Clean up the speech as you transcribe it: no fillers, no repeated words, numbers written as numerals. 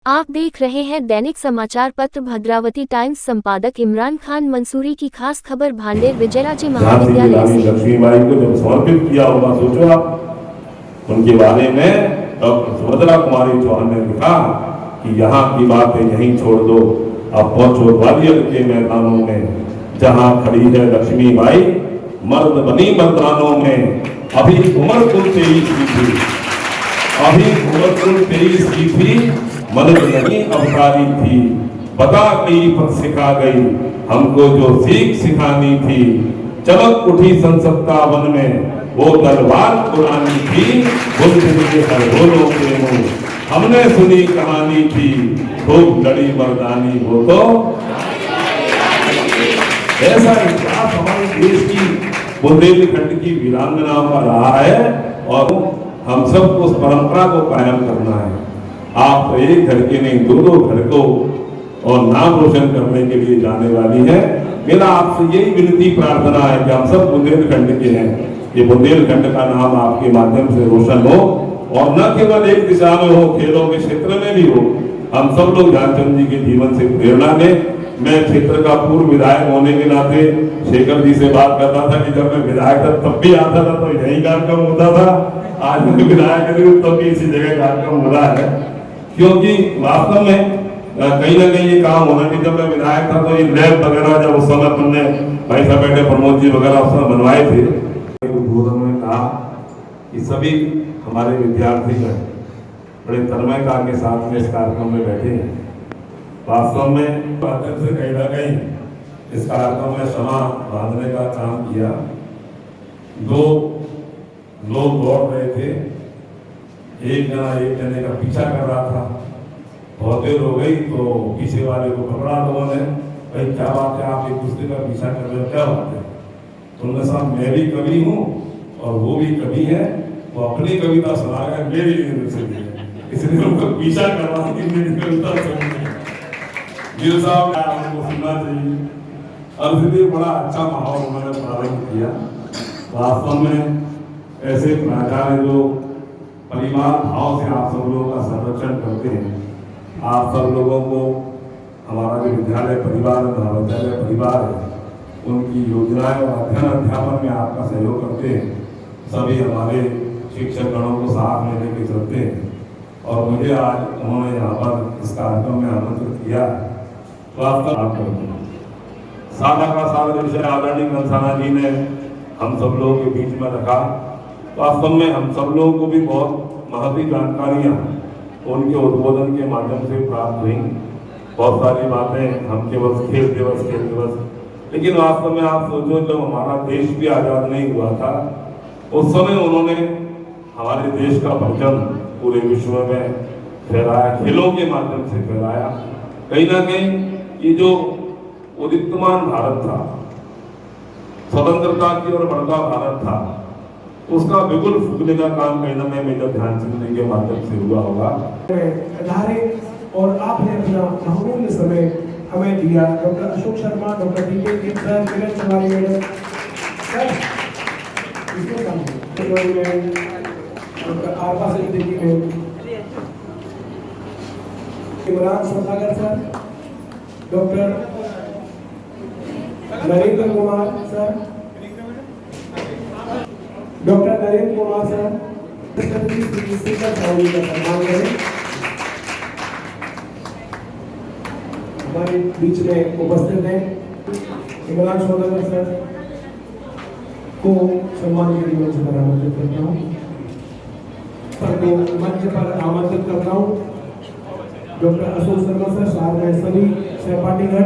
आप देख रहे हैं दैनिक समाचार पत्र भद्रावती टाइम्स। संपादक इमरान खान मंसूरी की खास खबर भांडेर विजयराजे महाविद्यालय से। लक्ष्मीबाई को जब समर्पित किया होगा, सोचो आप, उनके बारे में डॉक्टर सुभद्रा कुमारी चौहान ने लिखा कि यहाँ की बातें यहीं छोड़ दो, अब पहुंचो ग्वालियर के मैदानों में, जहाँ खड़ी है लक्ष्मीबाई मर्द बनी मर्दानों में। अभी उम्र कुल 23 की थी, अभी उम्र कुल 23 की थी, मर्द नहीं अवतारी थी, बता गई पर सिखा गई हमको जो सीख सिखानी थी। चमक उठी संसत्ता वन में वो तलवार पुरानी थी, बुद्ध के खरगोलों के मुंह हमने सुनी कहानी थी, खूब लड़ी मर्दानी वो तो। ऐसा इतिहास हमारे देश की बुंदेलखंड की वीरांगनाओं का रहा है और हम सबको उस परंपरा को कायम करना है। आप तो एक घर के नहीं, दो घर को और नाम रोशन करने के लिए जाने वाली है। मेरा आपसे यही विनती प्रार्थना है कि हम सब बुंदेलखंड के हैं, ये बुंदेलखंड का नाम आपके माध्यम से रोशन हो और न केवल एक दिशा में हो, खेलों के क्षेत्र में भी हो। हम सब लोग ध्यानचंद जी के जीवन से प्रेरणा लें। मैं क्षेत्र का पूर्व विधायक होने के नाते शेखर जी से बात करता था कि जब मैं विधायक था तब भी आता था तो यही कार्यक्रम होता था, आज मैं विधायक तब भी इसी जगह कार्यक्रम हो रहा है, क्योंकि वास्तव में कहीं ना कहीं ये काम होना चाहिए। जब मैं विधायक था तो ये लैब वगैरह जब उस समय अपने भाई साहब बेटे प्रमोद जी वगैरह उस समय बनवाए थे, उद्बोधन में कहा कि सभी हमारे विद्यार्थी बड़े तन्मयता के साथ में इस कार्यक्रम में बैठे हैं। वास्तव में कहीं ना कहीं इस कार्यक्रम में क्षमा बांधने का काम किया। दो लोग दौड़ रहे थे, एक जना एक जने का पीछा कर रहा था, बहुत देर हो गई तो पीछे वाले को पकड़ा लोगों ने, भाई क्या बात है, आप एक दूसरे का पीछा कर रहे हो, क्या बात है? तो उन्होंने कहा मैं भी कवि हूँ और वो भी कवि है, वो अपनी कविता सुना गया मेरी, इसलिए उनको पीछा कर रहा कि मेरी कविता सुनिए। गिल साहब उनको सुनना चाहिए और इसलिए बड़ा अच्छा माहौल उन्होंने प्रारंभ किया। वास्तव में ऐसे प्राचार्य जो परिवार भाव से आप सब लोगों का संरक्षण करते हैं, आप सब लोगों को हमारा जो विद्यालय परिवार महाविद्यालय परिवार है, उनकी योजनाएं और अध्ययन अध्यापन में आपका सहयोग करते हैं। सभी हमारे शिक्षक गणों को साथ में लेकर चलते हैं और मुझे आज उन्होंने यहाँ पर इस कार्यक्रम में आमंत्रित किया। सादा का सादा विषय आदरणीय कंसाना जी ने हम सब लोगों के बीच में रखा। वास्तव में हम सब लोगों को भी बहुत महत्वपूर्ण जानकारियाँ उनके उद्बोधन के माध्यम से प्राप्त हुई। बहुत सारी बातें हम केवल खेल दिवस, लेकिन वास्तव में आप सोचो जब हमारा देश भी आज़ाद नहीं हुआ था, उस समय उन्होंने हमारे देश का परचम पूरे विश्व में फहराया, खेलों के माध्यम से फहराया। कहीं ना कहीं ये जो उदितमान भारत था, स्वतंत्रता की ओर बढ़ता भारत था, उसका बिल्कुल फूकने का काम कहीं ना कहीं मेजर ध्यानचंद जी के माध्यम से हुआ होगा। और आपने अपना बहुमूल्य समय हमें दिया। Doctor Ashok Sharma, doctor DK. Sir, Kiran Chauhan madam, doctor Arpa Siddiqui ma'am, Imran Saudagar sir, doctor Narendra Kumar sir, doctor Narendra Kumar sir, का सम्मान करें। हमारे बीच में उपस्थित हैं इमरान सौदागर सर को सम्मान के लिए मंच पर आमंत्रित करता हूँ। मंच पर आमंत्रित करता हूँ डॉक्टर अशोक शर्मा सर, साथ में सभी सहपाठीगण।